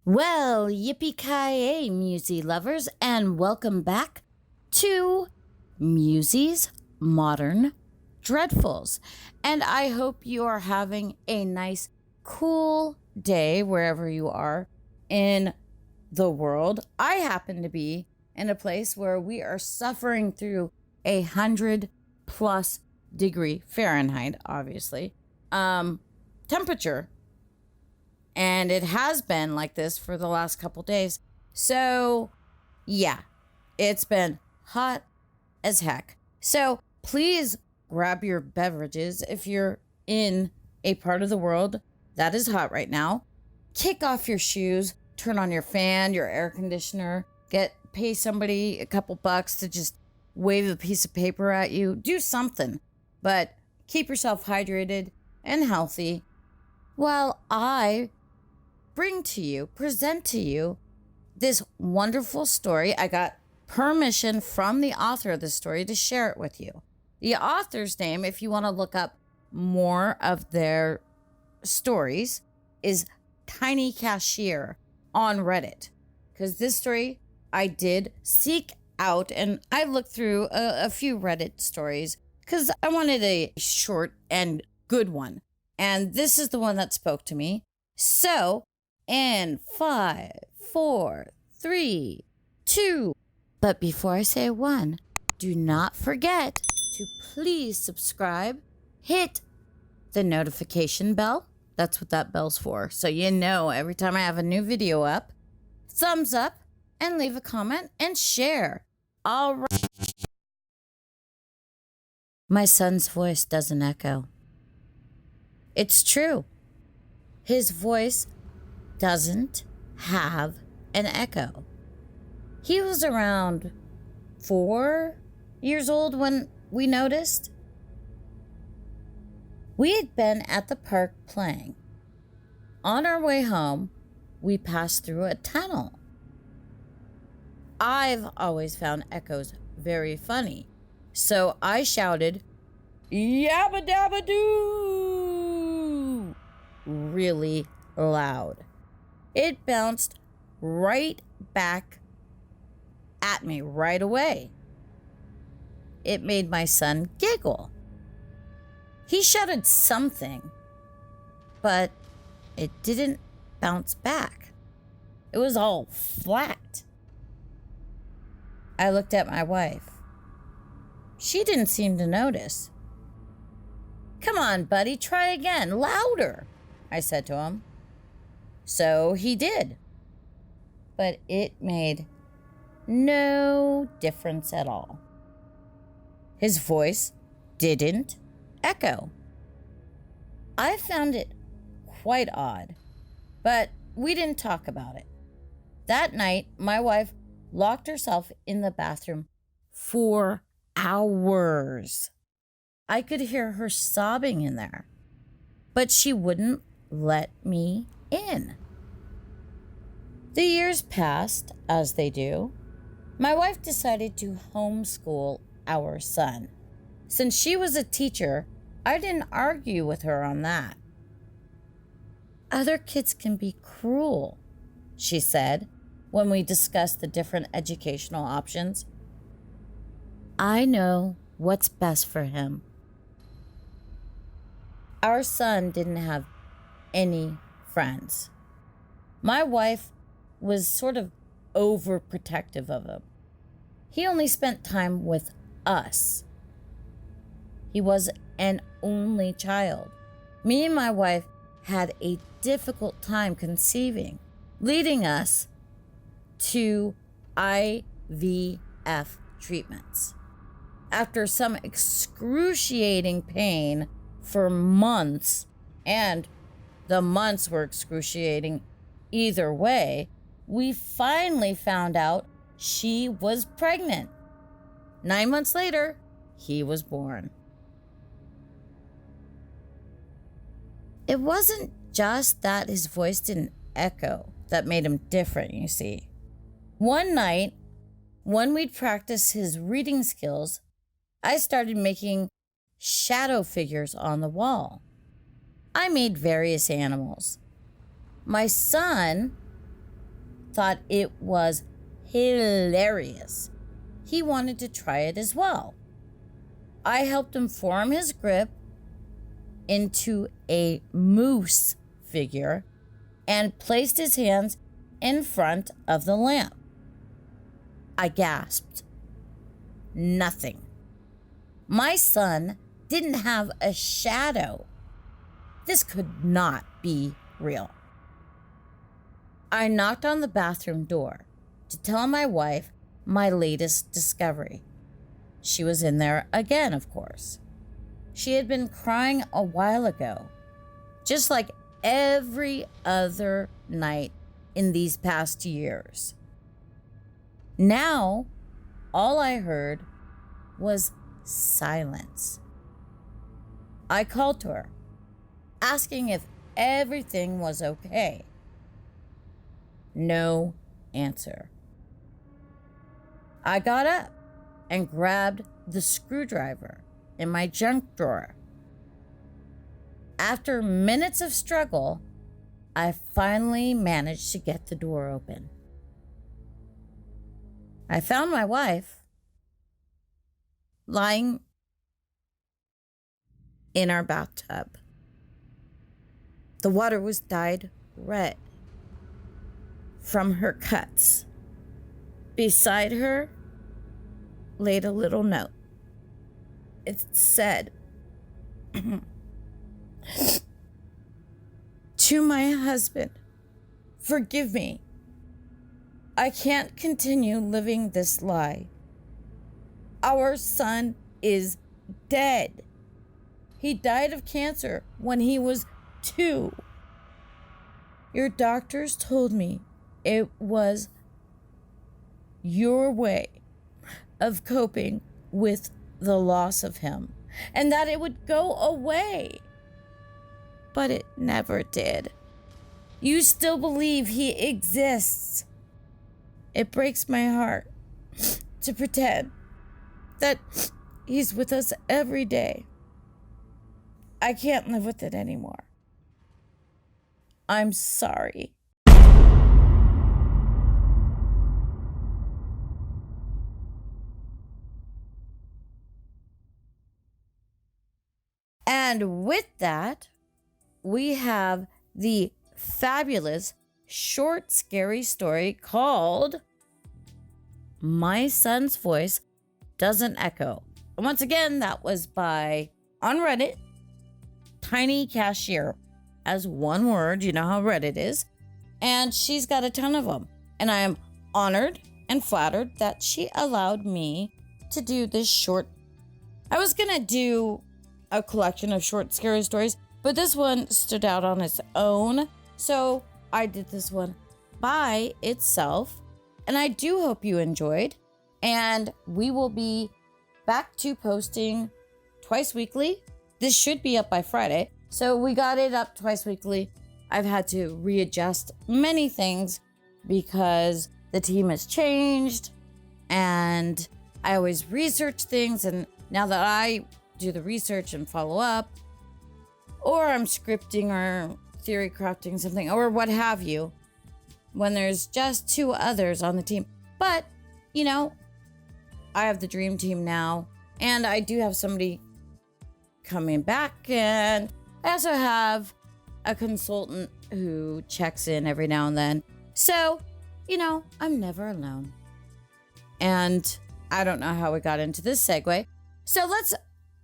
Well, yippee-ki-yay, Musey lovers, and welcome back to Museys Modern Dreadfuls. And I hope you are having a nice, cool day wherever you are in the world. I happen to be in a place where we are suffering through 100+ degree Fahrenheit, obviously, temperature. And it has been like this for the last couple days. So, yeah, it's been hot as heck. So, please grab your beverages if you're in a part of the world that is hot right now. Kick off your shoes, turn on your fan, your air conditioner, pay somebody a couple bucks to just wave a piece of paper at you. Do something, but keep yourself hydrated and healthy while I present to you this wonderful story. I got permission from the author of the story to share it with you. The author's name, if you want to look up more of their stories, is Tiny Cashier on Reddit. Because this story I did seek out, and I looked through a few Reddit stories because I wanted a short and good one. And this is the one that spoke to me. So, in 5, 4, 3, 2. But before I say 1, do not forget to please subscribe. Hit the notification bell. That's what that bell's for. So you know every time I have a new video up. Thumbs up and leave a comment and share. All right. My son's voice doesn't echo. It's true. His voice doesn't have an echo. He was around 4 years old when we noticed. We had been at the park playing. On our way home, we passed through a tunnel. I've always found echoes very funny, so I shouted, "Yabba dabba doo!" really loud. It bounced right back at me right away. It made my son giggle. He shouted something, but it didn't bounce back. It was all flat. I looked at my wife. She didn't seem to notice. "Come on, buddy, try again, louder," I said to him. So he did. But it made no difference at all. His voice didn't echo. I found it quite odd, but we didn't talk about it. That night, my wife locked herself in the bathroom for hours. I could hear her sobbing in there, but she wouldn't let me in. The years passed, as they do. My wife decided to homeschool our son. Since she was a teacher, I didn't argue with her on that. "Other kids can be cruel," she said when we discussed the different educational options. "I know what's best for him." Our son didn't have any friends. My wife was sort of overprotective of him. He only spent time with us. He was an only child. Me and my wife had a difficult time conceiving, leading us to IVF treatments. After some excruciating pain for months, and the months were excruciating either way, we finally found out she was pregnant. 9 months later, he was born. It wasn't just that his voice didn't echo that made him different, you see. One night, when we'd practiced his reading skills, I started making shadow figures on the wall. I made various animals. My son thought it was hilarious. He wanted to try it as well. I helped him form his grip into a moose figure and placed his hands in front of the lamp. I gasped. Nothing. My son didn't have a shadow. This could not be real. I knocked on the bathroom door to tell my wife my latest discovery. She was in there again, of course. She had been crying a while ago, just like every other night in these past years. Now, all I heard was silence. I called to her, asking if everything was okay. No answer. I got up and grabbed the screwdriver in my junk drawer. After minutes of struggle, I finally managed to get the door open. I found my wife lying in our bathtub. The water was dyed red from her cuts. Beside her laid a little note. It said, "To my husband, forgive me. I can't continue living this lie. Our son is dead. He died of cancer when he was 2. Your doctors told me it was your way of coping with the loss of him and that it would go away. But it never did. You still believe he exists. It breaks my heart to pretend that he's with us every day. I can't live with it anymore. I'm sorry." And with that, we have the fabulous short, scary story called My Son's Voice Doesn't Echo. And once again, that was by, on Reddit, Tiny Cashier, as one word. You know how Reddit is. And she's got a ton of them. And I am honored and flattered that she allowed me to do this short. I was going to do a collection of short, scary stories, but this one stood out on its own. So I did this one by itself. And I do hope you enjoyed. And we will be back to posting twice weekly. This should be up by Friday. So we got it up twice weekly. I've had to readjust many things because the team has changed and I always research things. And now that I do the research and follow up, or I'm scripting or theory crafting something or what have you, when there's just 2 others on the team. But, you know, I have the dream team now, and I do have somebody coming back, and I also have a consultant who checks in every now and then. So, you know, I'm never alone. And I don't know how we got into this segue. So let's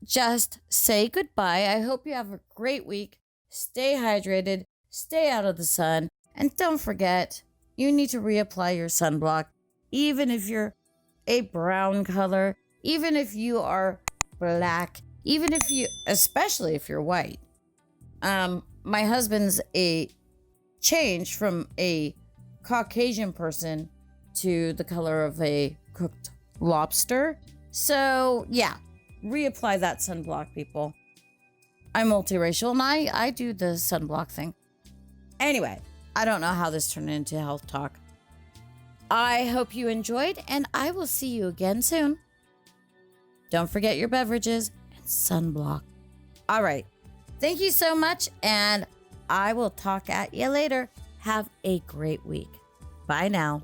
just say goodbye. I hope you have a great week. Stay hydrated, stay out of the sun, and don't forget, you need to reapply your sunblock, even if you're a brown color, even if you are black, even if you, especially if you're white. My husband's a change from a Caucasian person to the color of a cooked lobster. So yeah, reapply that sunblock, people. I'm multiracial and I do the sunblock thing. Anyway, I don't know how this turned into health talk. I hope you enjoyed, and I will see you again soon. Don't forget your beverages and sunblock. All right. Thank you so much, and I will talk at you later. Have a great week. Bye now.